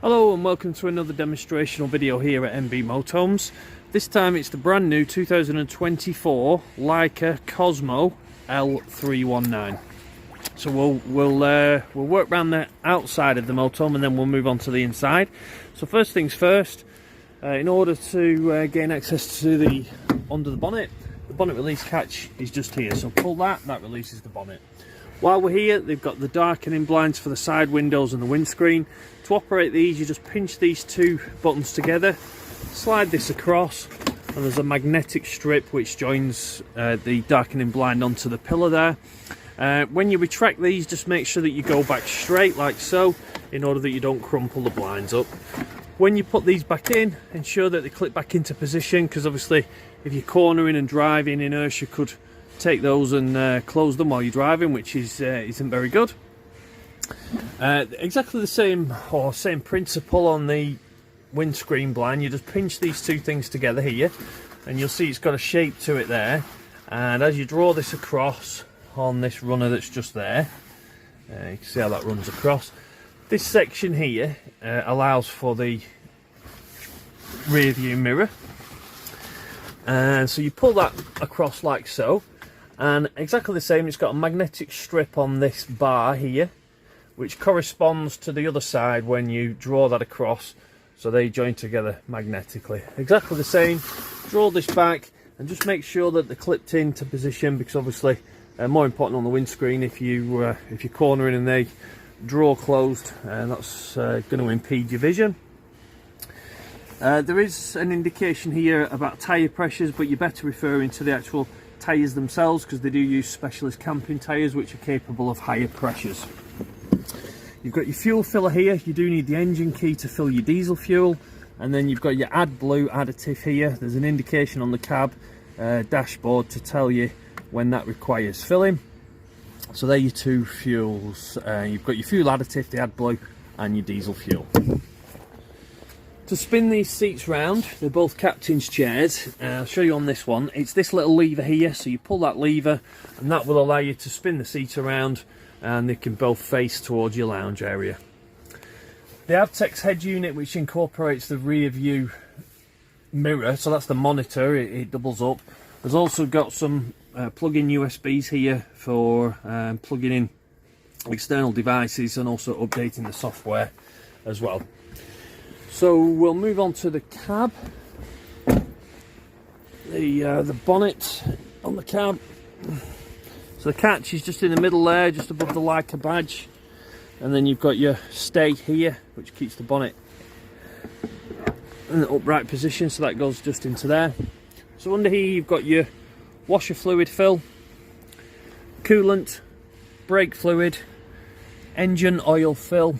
Hello and welcome to another demonstrational video here at Emm-Bee Motorhomes. This time it's the brand new 2024 Laika Kosmo L319. So we'll work around the outside of the motorhome and then we'll move on to the inside. So first things first, in order to gain access to under the bonnet release catch is just here. So pull that releases the bonnet. While we're here, they've got the darkening blinds for the side windows and the windscreen. To operate these, you just pinch these two buttons together, slide this across, and there's a magnetic strip which joins the darkening blind onto the pillar there. When you retract these, just make sure that you go back straight like so, in order that you don't crumple the blinds up. When you put these back in, ensure that they clip back into position, because obviously if you're cornering and driving, inertia could take those and close them while you're driving, which isn't very good. Exactly the same principle on the windscreen blind. You just pinch these two things together here and you'll see it's got a shape to it there, and as you draw this across on this runner that's just there, you can see how that runs across. This section here allows for the rear view mirror, and so you pull that across like so. And exactly the same, it's got a magnetic strip on this bar here, which corresponds to the other side when you draw that across, so they join together magnetically. Exactly the same, draw this back and just make sure that they're clipped into position, because obviously more important on the windscreen, if you're cornering and they draw closed, and that's going to impede your vision. There is an indication here about tyre pressures, but you're better referring to the actual tyres themselves, because they do use specialist camping tyres which are capable of higher pressures. You've got your fuel filler here. You do need the engine key to fill your diesel fuel, and then you've got your AdBlue additive here. There's an indication on the cab dashboard to tell you when that requires filling. So they're your two fuels. You've got your fuel additive, the AdBlue, and your diesel fuel. To spin these seats round, they're both captain's chairs. I'll show you on this one. It's this little lever here, so you pull that lever and that will allow you to spin the seat around, and they can both face towards your lounge area. The Avtex head unit, which incorporates the rear view mirror, so that's the monitor, it doubles up. There's also got some plug-in USBs here for plugging in external devices and also updating the software as well. So we'll move on to the cab. The bonnet on the cab. So the catch is just in the middle there, just above the Laika badge, and then you've got your stay here, which keeps the bonnet in the upright position, so that goes just into there. So under here you've got your washer fluid fill, coolant, brake fluid, engine oil fill.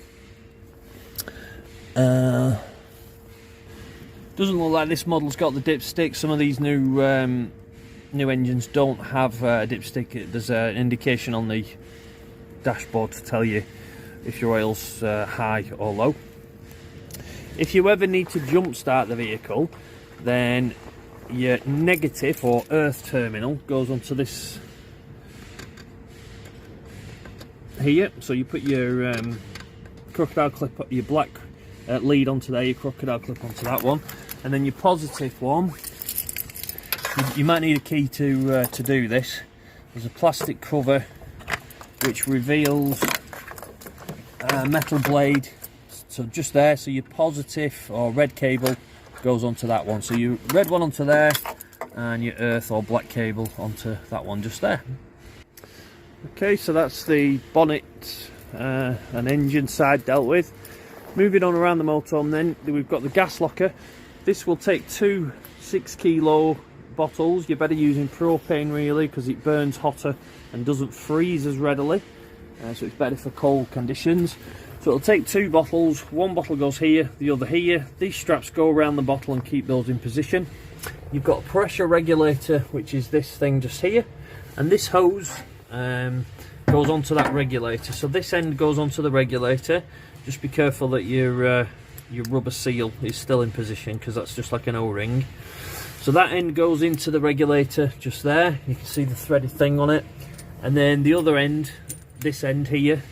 Doesn't look like this model's got the dipstick. Some of these new engines don't have a dipstick. There's an indication on the dashboard to tell you if your oil's high or low. If you ever need to jump start the vehicle, then your negative or earth terminal goes onto this here. So you put your crocodile clip, your black lead onto there, your crocodile clip onto that one, and then your positive one, you might need a key to do this. There's a plastic cover which reveals a metal blade, so just there, so your positive or red cable goes onto that one, so your red one onto there and your earth or black cable onto that one just there. Okay, so that's the bonnet and engine side dealt with. Moving on around the motorhome, then we've got the gas locker. This will take two 6 kilo bottles. You're better using propane really, because it burns hotter and doesn't freeze as readily, so it's better for cold conditions. So it'll take 2 bottles. One bottle goes here, the other here. These straps go around the bottle and keep those in position. You've got a pressure regulator, which is this thing just here, and this hose goes onto that regulator. So this end goes onto the regulator. Just be careful that your rubber seal is still in position, because that's just like an O-ring. So that end goes into the regulator just there. You can see the threaded thing on it, and then the other end, this end here,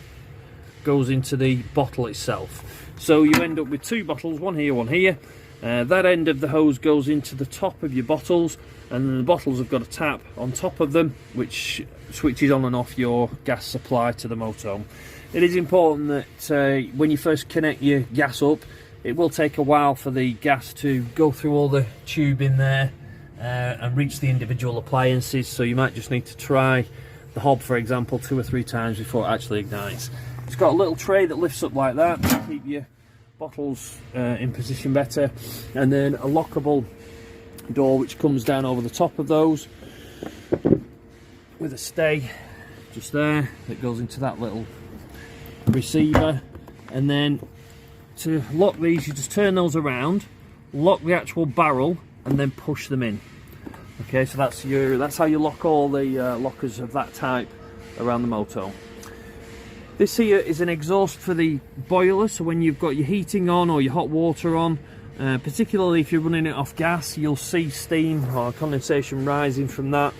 goes into the bottle itself. So you end up with two bottles, one here, one here. That end of the hose goes into the top of your bottles, and then the bottles have got a tap on top of them which switches on and off your gas supply to the motorhome. It is important that when you first connect your gas up, it will take a while for the gas to go through all the tube in there and reach the individual appliances, so you might just need to try the hob, for example, 2 or 3 times before it actually ignites. It's got a little tray that lifts up like that to keep your bottles in position better, and then a lockable door which comes down over the top of those with a stay just there that goes into that little receiver. And then to lock these, you just turn those around, lock the actual barrel, and then push them in. Okay, so that's how you lock all the lockers of that type around the motorhome. This here is an exhaust for the boiler, so when you've got your heating on or your hot water on, particularly if you're running it off gas, you'll see steam or condensation rising from that.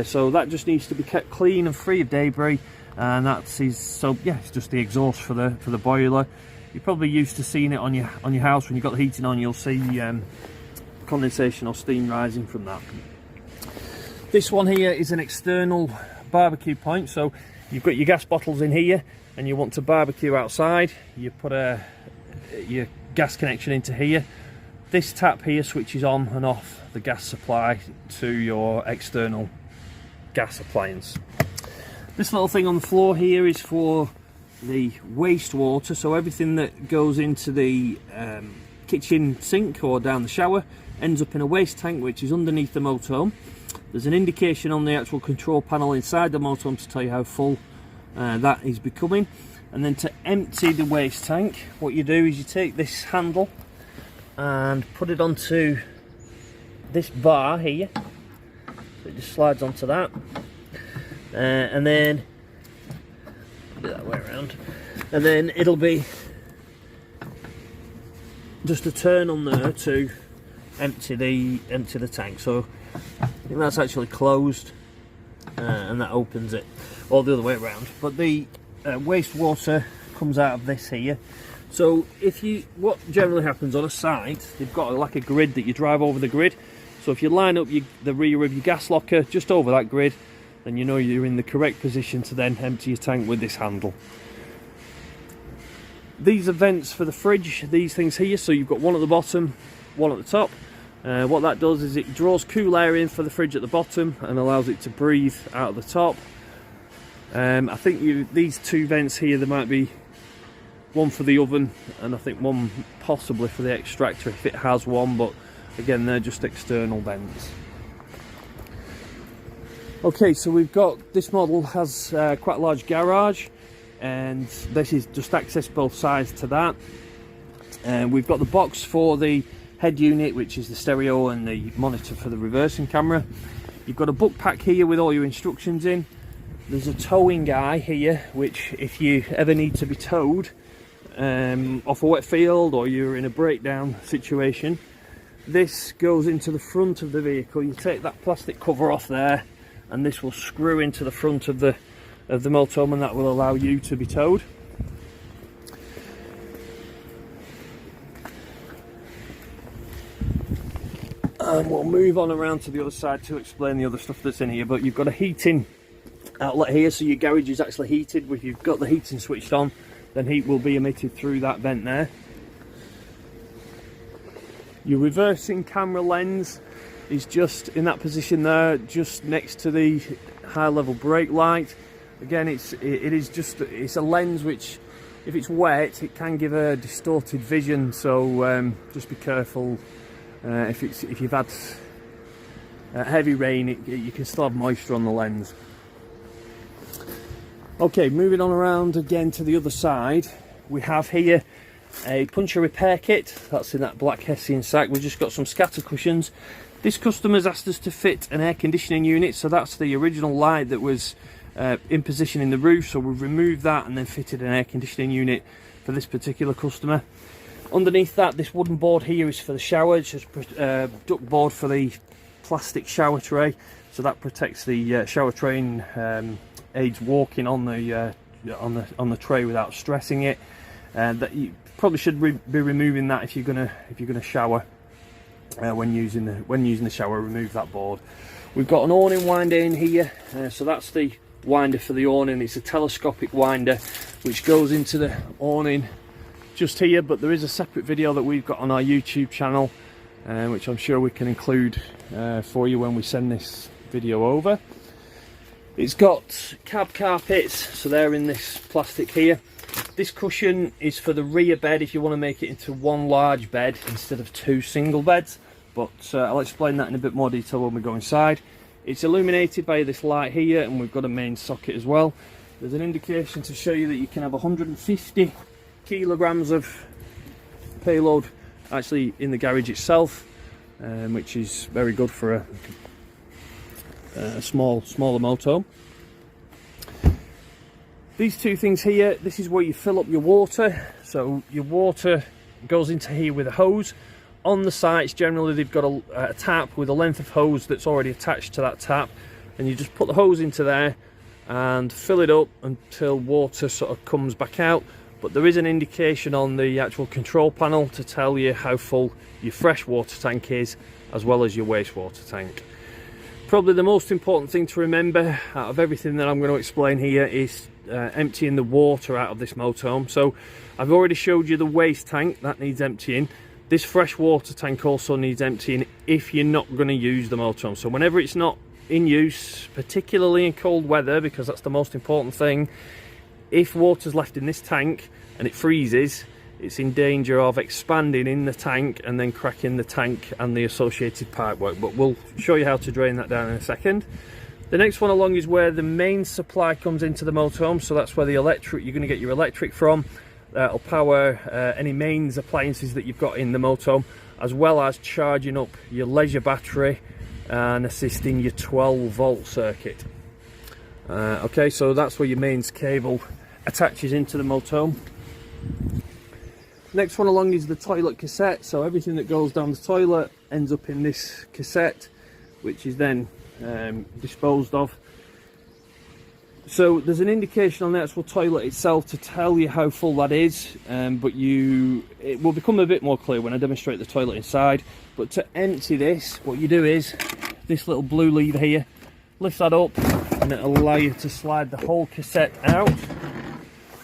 So that just needs to be kept clean and free of debris, and it's just the exhaust for the boiler. You're probably used to seeing it on your house when you've got the heating on. You'll see condensation or steam rising from that. This one here is an external barbecue point, so you've got your gas bottles in here and you want to barbecue outside, you put your gas connection into here. This tap here switches on and off the gas supply to your external gas appliance. This little thing on the floor here is for the wastewater, so everything that goes into the kitchen sink or down the shower ends up in a waste tank which is underneath the motorhome. There's an indication on the actual control panel inside the motorhome to tell you how full that is becoming. And then to empty the waste tank, what you do is you take this handle and put it onto this bar here, so it just slides onto that, and then do that way around, and then it'll be just a turn on there to empty the tank. So I think that's actually closed, and that opens it, or the other way around. But the wastewater comes out of this here. So what generally happens on a site, they've got like a grid that you drive over the grid. So if you line up the rear of your gas locker just over that grid, then you know you're in the correct position to then empty your tank with this handle. These are vents for the fridge, these things here. So you've got one at the bottom, one at the top. What that does is it draws cool air in for the fridge at the bottom and allows it to breathe out of the top. I think these two vents here, there might be one for the oven and I think one possibly for the extractor if it has one, but again they're just external vents. Okay, so we've got, this model has quite a large garage, and this is just access both sides to that. And we've got the box for the head unit, which is the stereo and the monitor for the reversing camera. You've got a book pack here with all your instructions in. There's a towing eye here, which if you ever need to be towed off a wet field or you're in a breakdown situation, this goes into the front of the vehicle. You take that plastic cover off there and this will screw into the front of the motorhome, and that will allow you to be towed. And we'll move on around to the other side to explain the other stuff that's in here. But you've got a heating outlet here, so your garage is actually heated. If you've got the heating switched on, then heat will be emitted through that vent there. Your reversing camera lens is just in that position there, just next to the high level brake light. Again, it's a lens which, if it's wet, it can give a distorted vision, so just be careful. If you've had heavy rain, you can still have moisture on the lens. Okay, moving on around again to the other side, we have here a puncture repair kit. That's in that black Hessian sack. We've just got some scatter cushions. This customer's asked us to fit an air conditioning unit, so that's the original light that was in position in the roof, so we've removed that and then fitted an air conditioning unit for this particular customer. Underneath that, this wooden board here is for the shower. It's just duct board for the plastic shower tray, so that protects the shower tray and aids walking on the on the tray without stressing it. That you probably should be removing that if you're gonna shower. When using the shower, remove that board. We've got an awning winder in here, so that's the winder for the awning. It's a telescopic winder which goes into the awning just here, but there is a separate video that we've got on our YouTube channel, which I'm sure we can include for you when we send this video over. It's got cab carpets, so they're in this plastic here. This cushion is for the rear bed if you want to make it into one large bed instead of two single beds, but I'll explain that in a bit more detail when we go inside. It's illuminated by this light here, and we've got a main socket as well. There's an indication to show you that you can have 150 kilograms of payload actually in the garage itself, which is very good for a smaller motorhome. These two things here, this is where you fill up your water. So your water goes into here with a hose. On the sites generally they've got a tap with a length of hose that's already attached to that tap, and you just put the hose into there and fill it up until water sort of comes back out. But there is an indication on the actual control panel to tell you how full your fresh water tank is, as well as your wastewater tank. Probably the most important thing to remember out of everything that I'm going to explain here is emptying the water out of this motorhome. So I've already showed you the waste tank, that needs emptying. This fresh water tank also needs emptying if you're not going to use the motorhome. So whenever it's not in use, particularly in cold weather, because that's the most important thing, if water's left in this tank and it freezes, it's in danger of expanding in the tank and then cracking the tank and the associated pipework. But we'll show you how to drain that down in a second. The next one along is where the main supply comes into the motorhome. So that's where the electric, you're going to get your electric from. That'll power any mains appliances that you've got in the motorhome, as well as charging up your leisure battery and assisting your 12-volt circuit. Okay, so that's where your mains cable attaches into the motorhome. Next one along is the toilet cassette. So everything that goes down the toilet ends up in this cassette, which is then disposed of. So there's an indication on the actual toilet itself to tell you how full that is, but it will become a bit more clear when I demonstrate the toilet inside. But to empty this, what you do is this little blue lever here, lift that up and it'll allow you to slide the whole cassette out.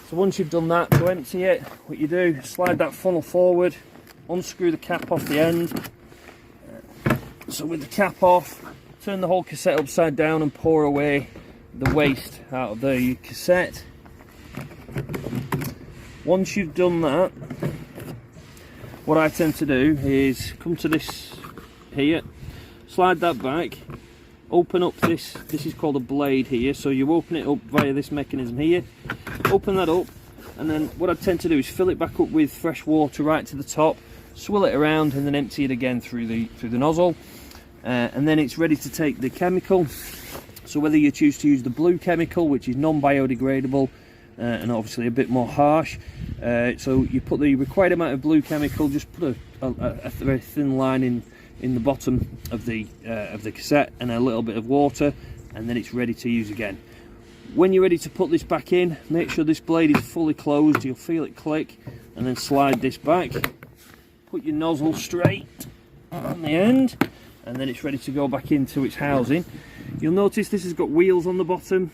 So once you've done that, to empty it, what you do, slide that funnel forward, unscrew the cap off the end. So with the cap off, turn the whole cassette upside down and pour away the waste out of the cassette. Once you've done that, what I tend to do is come to this here, slide that back, open up this is called a blade here, so you open it up via this mechanism here, open that up, and then what I tend to do is fill it back up with fresh water right to the top, swill it around and then empty it again through the nozzle, and then it's ready to take the chemical. So whether you choose to use the blue chemical, which is non-biodegradable and obviously a bit more harsh, so you put the required amount of blue chemical, just put a very thin line in the bottom of the cassette and a little bit of water, and then it's ready to use again. When you're ready to put this back in, make sure this blade is fully closed, you'll feel it click, and then slide this back, put your nozzle straight on the end, and then it's ready to go back into its housing. You'll notice this has got wheels on the bottom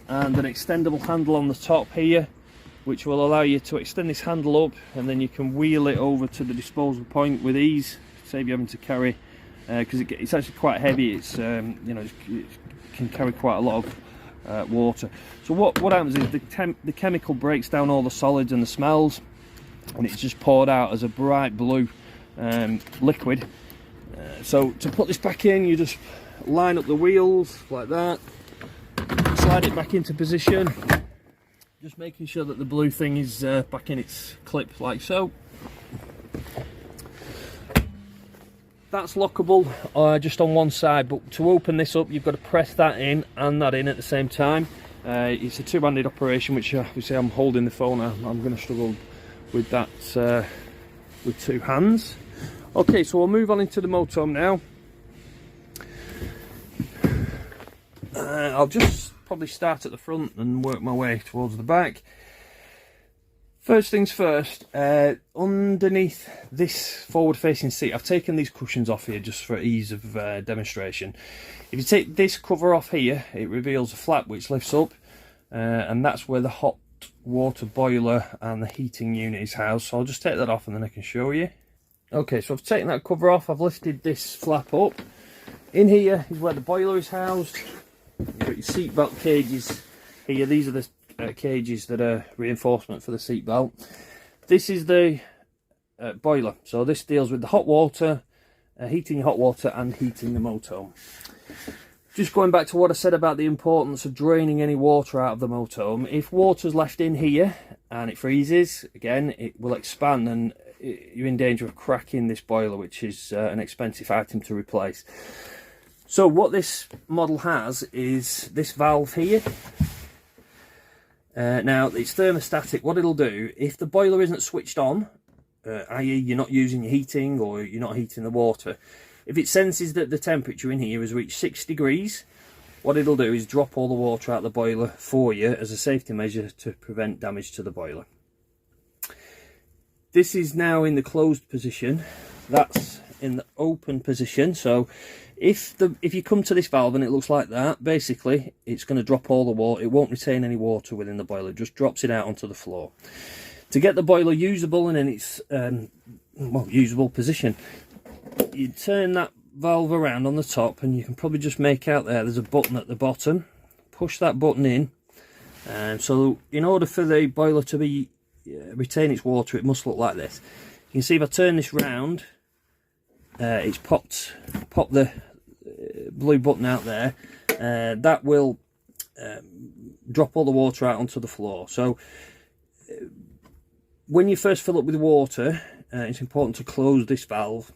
and an extendable handle on the top here, which will allow you to extend this handle up, and then you can wheel it over to the disposal point with ease, save you having to carry, because it's actually quite heavy. It's you know, it can carry quite a lot of water. So what happens is the chemical breaks down all the solids and the smells, and it's just poured out as a bright blue liquid. So to put this back in, you just line up the wheels like that, slide it back into position, just making sure that the blue thing is back in its clip like so. That's lockable just on one side, but to open this up you've got to press that in and that in at the same time. It's a two-handed operation, which obviously I'm holding the phone. I'm going to struggle with that with two hands. Okay, so we'll move on into the motorhome now. I'll just probably start at the front and work my way towards the back. First things first, underneath this forward facing seat, I've taken these cushions off here just for ease of demonstration. If you take this cover off here, it reveals a flap which lifts up, and that's where the hot water boiler and the heating unit is housed. So I'll just take that off and then I can show you. Okay, so I've taken that cover off, I've lifted this flap up. In here is where the boiler is housed. You've got your seatbelt cages here. These are the cages that are reinforcement for the seatbelt. This is the boiler, so this deals with the hot water, heating your hot water and heating the motorhome. Just going back to what I said about the importance of draining any water out of the motorhome. If water's left in here and it freezes, again it will expand and you're in danger of cracking this boiler, which is an expensive item to replace. So what this model has is this valve here. Now it's thermostatic. What it'll do, if the boiler isn't switched on, i.e. you're not using your heating or you're not heating the water, if it senses that the temperature in here has reached 6 degrees, what it'll do is drop all the water out of the boiler for you as a safety measure to prevent damage to the boiler. This is now in the closed position, that's in the open position. So if you come to this valve and it looks like that, basically it's going to drop all the water. It won't retain any water within the boiler, it just drops it out onto the floor. To get the boiler usable and in its usable position, you turn that valve around on the top and you can probably just make out there's a button at the bottom. Push that button in, so in order for the boiler to be retain its water, it must look like this. You can see if I turn this round, it's popped the blue button out there. That will drop all the water out onto the floor. So when you first fill up with water, it's important to close this valve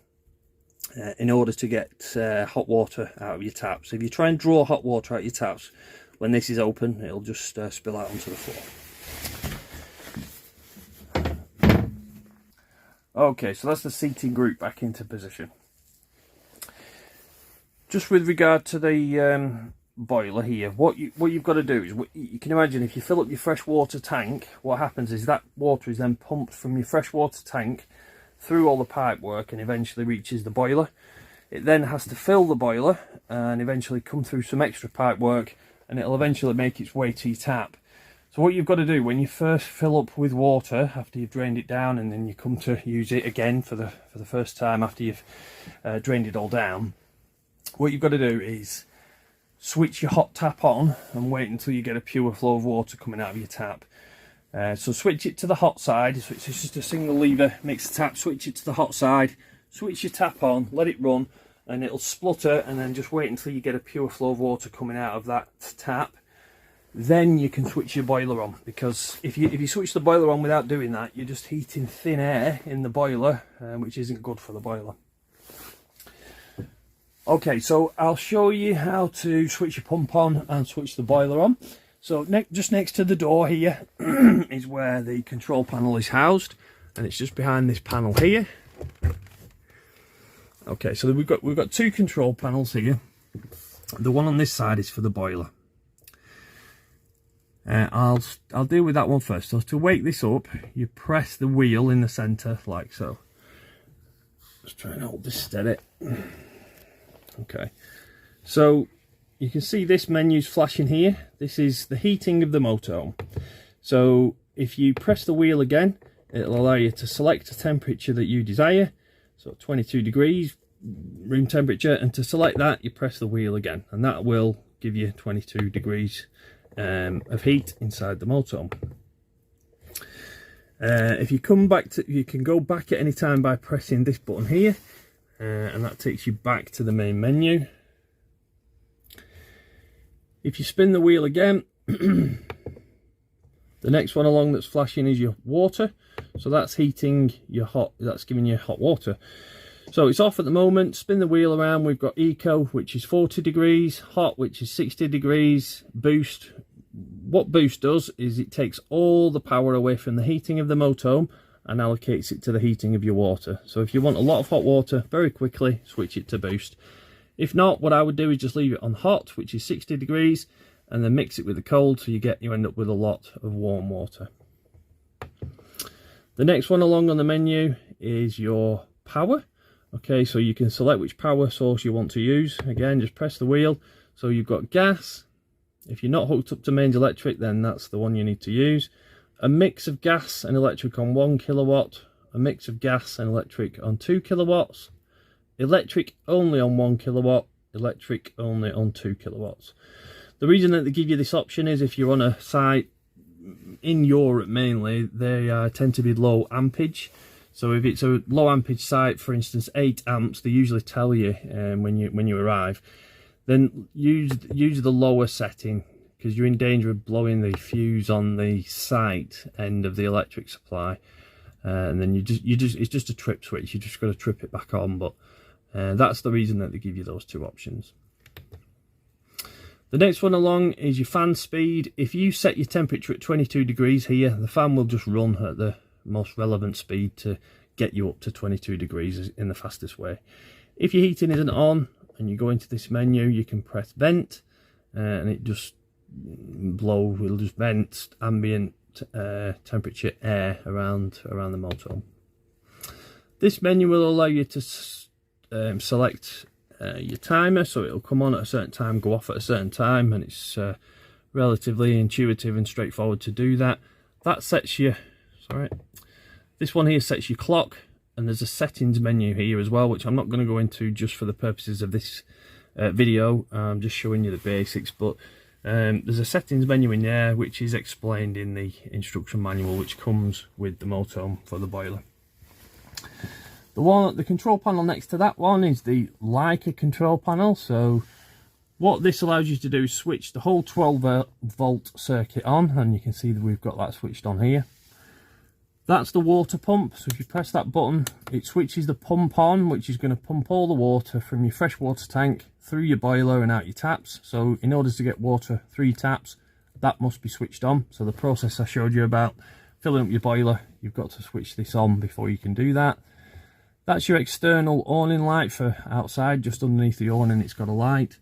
in order to get hot water out of your taps. If you try and draw hot water out of your taps when this is open, it'll just spill out onto the floor. Okay, so that's the seating group back into position. Just with regard to the boiler here, what you've got to do is, you can imagine if you fill up your freshwater tank, what happens is that water is then pumped from your freshwater tank through all the pipe work and eventually reaches the boiler. It then has to fill the boiler and eventually come through some extra pipe work, and it'll eventually make its way to your tap. So what you've got to do when you first fill up with water, after you've drained it down and then you come to use it again for the first time after you've drained it all down, what you've got to do is switch your hot tap on and wait until you get a pure flow of water coming out of your tap. So switch it to the hot side, so it's just a single lever, makes the tap, switch it to the hot side, switch your tap on, let it run, and it'll splutter, and then just wait until you get a pure flow of water coming out of that tap. Then you can switch your boiler on, because if you switch the boiler on without doing that, you're just heating thin air in the boiler, which isn't good for the boiler. Okay, so I'll show you how to switch your pump on and switch the boiler on. So just next to the door here is where the control panel is housed, and it's just behind this panel here. Okay, so we've got two control panels here. The one on this side is for the boiler. I'll deal with that one first. So to wake this up, you press the wheel in the centre like so. Just try and hold this steady. Okay, so you can see this menu's flashing here. This is the heating of the motorhome. So if you press the wheel again, it'll allow you to select a temperature that you desire. So 22 degrees room temperature, and to select that you press the wheel again, and that will give you 22 degrees of heat inside the motorhome. If you come back to, you can go back at any time by pressing this button here, and that takes you back to the main menu. If you spin the wheel again, the next one along that's flashing is your water. So that's heating your that's giving you hot water. So it's off at the moment. Spin the wheel around. We've got eco, which is 40 degrees, hot, which is 60 degrees, boost. What boost does is it takes all the power away from the heating of the motorhome and allocates it to the heating of your water. So if you want a lot of hot water very quickly, switch it to boost. If not, what I would do is just leave it on hot, which is 60 degrees, and then mix it with the cold, so you end up with a lot of warm water. The next one along on the menu is your power. Okay, so you can select which power source you want to use. Again, just press the wheel. So you've got gas. If you're not hooked up to mains electric, then that's the one you need to use. A mix of gas and electric on 1 kilowatt, a mix of gas and electric on 2 kilowatts, electric only on 1 kilowatt, electric only on 2 kilowatts. The reason that they give you this option is if you're on a site in Europe mainly, they tend to be low ampage. So if it's a low ampage site, for instance 8 amps, they usually tell you when you arrive, then use the lower setting, because you're in danger of blowing the fuse on the site end of the electric supply, and then it's just a trip switch. You just got to trip it back on. But that's the reason that they give you those two options. The next one along is your fan speed. If you set your temperature at 22 degrees here, the fan will just run at the most relevant speed to get you up to 22 degrees in the fastest way. If your heating isn't on and you go into this menu, you can press vent, and it just will just vent ambient temperature air around the motorhome. This menu will allow you to select your timer, so it'll come on at a certain time, go off at a certain time, and it's relatively intuitive and straightforward to do that. That sets your, this one here sets your clock, and there's a settings menu here as well, which I'm not going to go into just for the purposes of this video. I'm just showing you the basics, but there's a settings menu in there which is explained in the instruction manual, which comes with the motorhome for the boiler. The control panel next to that one is the Laika control panel. So what this allows you to do is switch the whole 12 volt circuit on, and you can see that we've got that switched on here. That's the water pump, so if you press that button, it switches the pump on, which is going to pump all the water from your freshwater tank through your boiler and out your taps. So in order to get water through your taps, that must be switched on. So the process I showed you about filling up your boiler, you've got to switch this on before you can do that. That's your external awning light for outside. Just underneath the awning, it's got a light.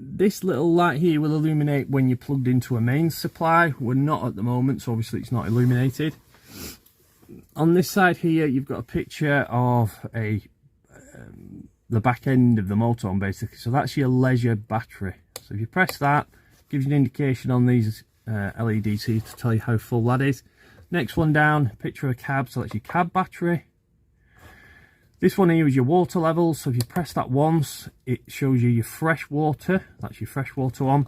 This little light here will illuminate when you're plugged into a mains supply. We're not at the moment, so obviously it's not illuminated. On this side here, you've got a picture of the back end of the motorhome, basically. So that's your leisure battery. So if you press that, it gives you an indication on these LEDs here to tell you how full that is. Next one down, picture of a cab, so that's your cab battery. This one here is your water level, so if you press that once, it shows you your fresh water. That's your fresh water one.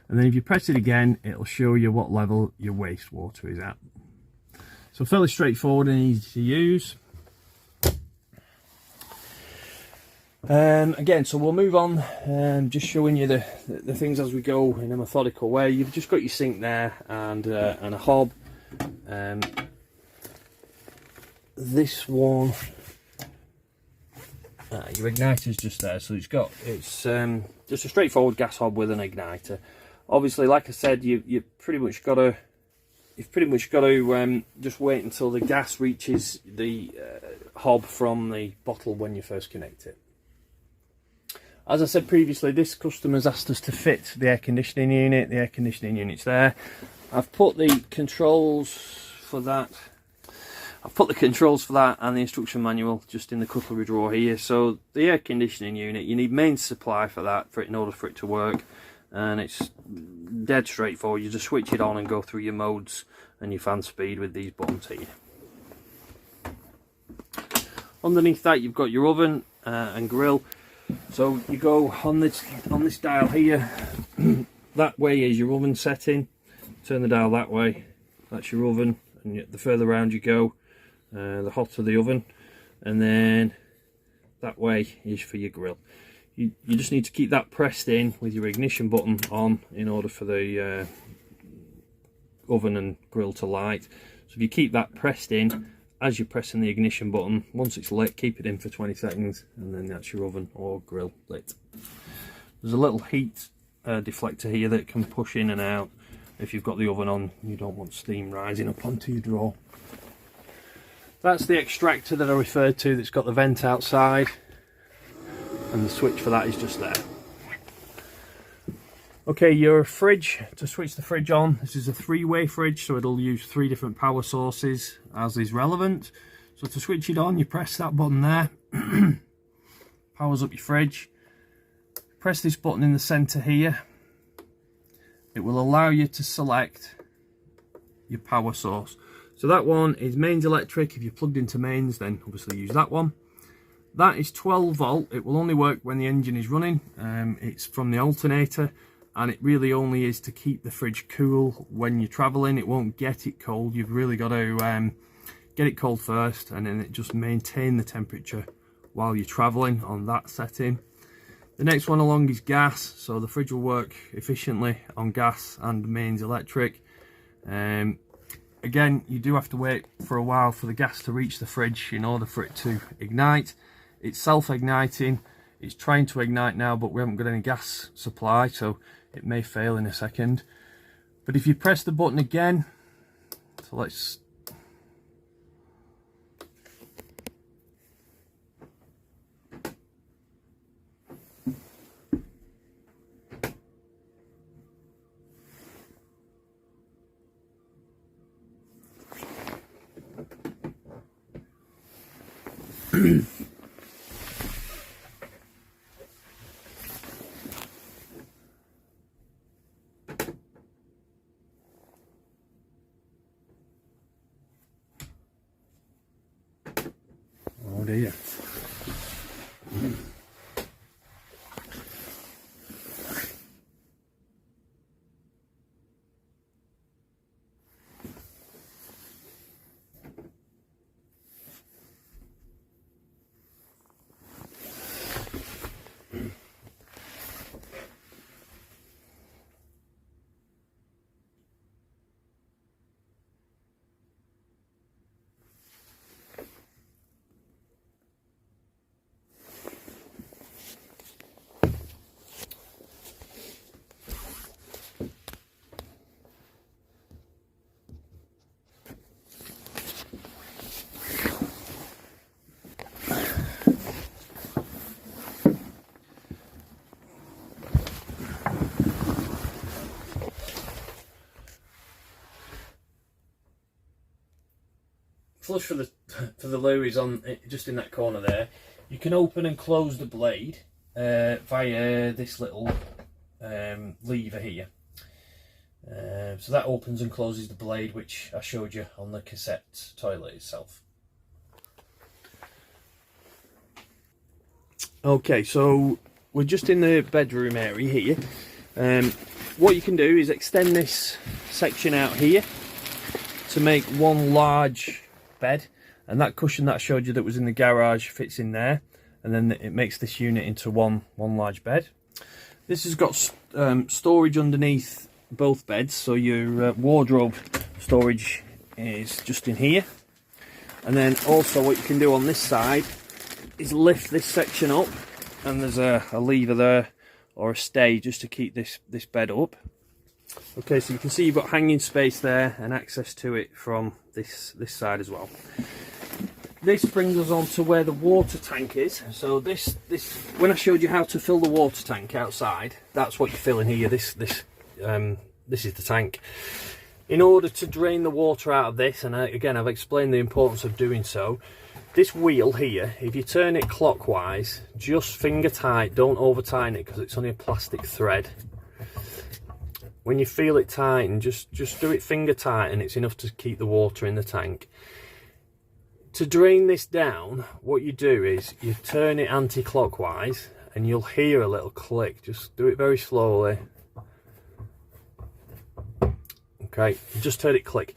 And then if you press it again, it'll show you what level your wastewater is at. So fairly straightforward and easy to use. Again, so we'll move on, just showing you the things as we go in a methodical way. You've just got your sink there and a hob. This one, your igniter's just there, so it's just a straightforward gas hob with an igniter. Obviously, like I said, you've pretty much got to just wait until the gas reaches the hob from the bottle when you first connect it. As I said previously, this customer's asked us to fit the air conditioning unit. The air conditioning unit's there. I've put the controls for that. And the instruction manual just in the cutlery drawer here. So the air conditioning unit, you need mains supply for that in order for it to work, and it's dead straightforward. You just switch it on and go through your modes and your fan speed with these buttons here. Underneath that, you've got your oven and grill. So you go on this dial here. That way is your oven setting. Turn the dial that way, that's your oven, and the further round you go, the hotter the oven, and then that way is for your grill. You just need to keep that pressed in with your ignition button on in order for the oven and grill to light. So if you keep that pressed in as you're pressing the ignition button, once it's lit, keep it in for 20 seconds, and then that's your oven or grill lit. There's a little heat deflector here that can push in and out. If you've got the oven on, you don't want steam rising up onto your drawer. That's the extractor that I referred to, that's got the vent outside, and the switch for that is just there. Okay, your fridge, to switch the fridge on, this is a 3-way fridge, so it'll use 3 different power sources as is relevant. So to switch it on, you press that button there, powers up your fridge. Press this button in the center here. It will allow you to select your power source. So that one is mains electric. If you're plugged into mains, then obviously use that one. That is 12 volt. It will only work when the engine is running. It's from the alternator, and it really only is to keep the fridge cool when you're traveling. It won't get it cold. You've really got to get it cold first, and then it just maintain the temperature while you're traveling on that setting. The next one along is gas, so the fridge will work efficiently on gas and mains electric. Again, you do have to wait for a while for the gas to reach the fridge in order for it to ignite. It's self-igniting. It's trying to ignite now, but we haven't got any gas supply, so it may fail in a second. But if you press the button again, so let's... Oh dear. Flush for the loo is on just in that corner there. You can open and close the blade via this little lever here. So that opens and closes the blade, which I showed you on the cassette toilet itself. Okay, so we're just in the bedroom area here. What you can do is extend this section out here to make one large bed, and that cushion that I showed you that was in the garage fits in there, and then it makes this unit into one large bed. This has got storage underneath both beds, so your wardrobe storage is just in here. And then also what you can do on this side is lift this section up, and there's a lever there or a stay just to keep this bed up. Okay, so you can see you've got hanging space there and access to it from this side as well. This brings us on to where the water tank is. So this when I showed you how to fill the water tank outside, that's what you fill in here. This is the tank. In order to drain the water out of this, and again I've explained the importance of doing so, this wheel here, if you turn it clockwise, just finger tight, don't over tighten it because it's only a plastic thread. When you feel it tighten, just do it finger tight, and it's enough to keep the water in the tank. To drain this down, what you do is you turn it anti-clockwise and you'll hear a little click. Just do it very slowly. Okay, just heard it click.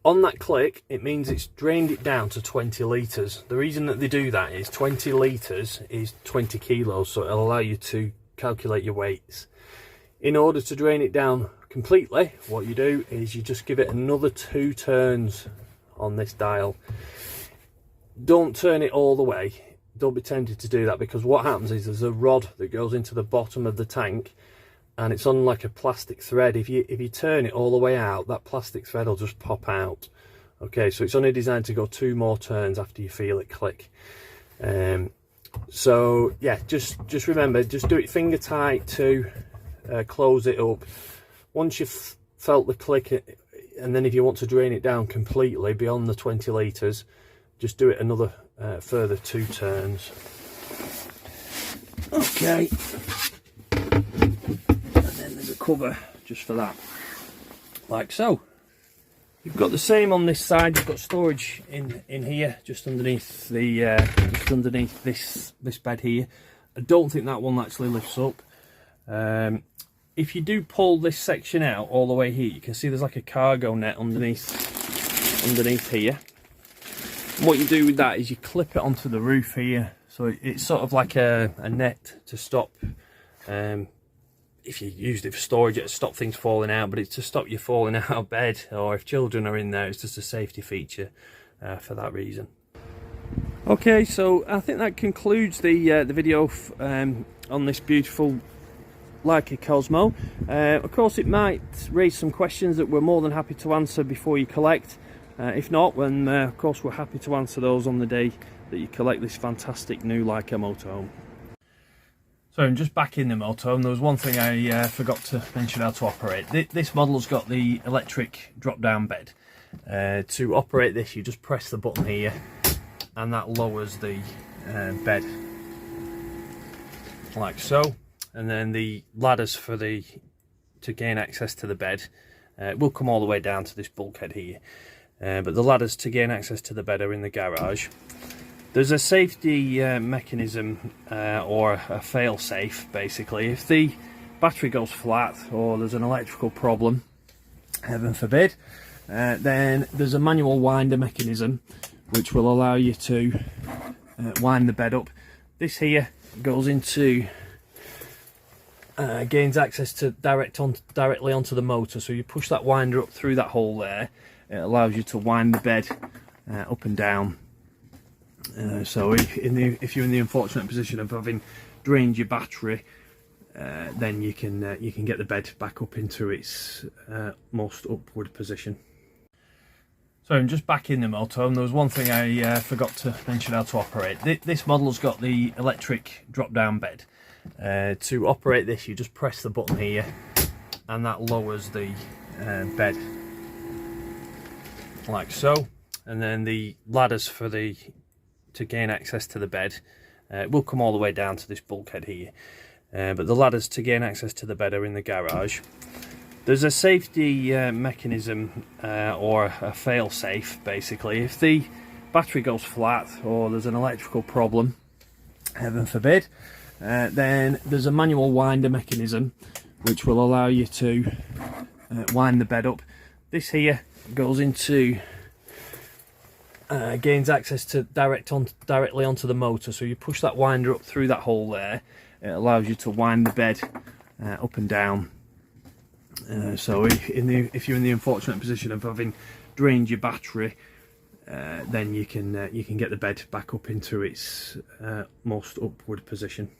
On that click, it means it's drained it down to 20 litres. The reason that they do that is 20 litres is 20 kilos, so it'll allow you to calculate your weights. In order to drain it down completely, what you do is you just give it another 2 turns on this dial. Don't turn it all the way. Don't be tempted to do that, because what happens is there's a rod that goes into the bottom of the tank, and it's on like a plastic thread. If you turn it all the way out, that plastic thread will just pop out. Okay, so it's only designed to go 2 more turns after you feel it click. So yeah, just remember, just do it finger tight to close it up. Once you've felt the click, and then if you want to drain it down completely beyond the 20 litres, just do it another further 2 turns. Okay, and then there's a cover just for that, like so. You've got the same on this side. You've got storage in here, just underneath the this bed here. I don't think that one actually lifts up. If you do pull this section out all the way here, you can see there's like a cargo net underneath here. And what you do with that is you clip it onto the roof here, so it's sort of like a net to stop. If you used it for storage, it'll stop things falling out, but it's to stop you falling out of bed, or if children are in there, it's just a safety feature for that reason. Okay, so I think that concludes the video on this beautiful Laika Kosmo. Of course, it might raise some questions that we're more than happy to answer before you collect. If not, then of course we're happy to answer those on the day that you collect this fantastic new Laika motorhome. So I'm just back in the motorhome. There was one thing I forgot to mention how to operate. This model's got the electric drop-down bed. To operate this, you just press the button here, and that lowers the bed, like so. And then the ladders to gain access to the bed will come all the way down to this bulkhead here. But the ladders to gain access to the bed are in the garage. There's a safety mechanism or a fail-safe, basically. If the battery goes flat or there's an electrical problem, heaven forbid, then there's a manual winder mechanism which will allow you to wind the bed up. This here goes into gains access to directly onto the motor, so you push that winder up through that hole there. It allows you to wind the bed up and down. So if you're in the unfortunate position of having drained your battery, then you can get the bed back up into its most upward position. So I'm just back in the motorhome. There was one thing I forgot to mention how to operate. This model's got the electric drop-down bed. To operate this, you just press the button here, and that lowers the bed, like so. And then the ladders to gain access to the bed will come all the way down to this bulkhead here. But the ladders to gain access to the bed are in the garage. There's a safety mechanism or a fail-safe, basically. If the battery goes flat or there's an electrical problem, heaven forbid, then there's a manual winder mechanism which will allow you to wind the bed up. This here goes into gains access to directly onto the motor, so you push that winder up through that hole there. It allows you to wind the bed up and down. So if you're in the unfortunate position of having drained your battery, then you can get the bed back up into its most upward position.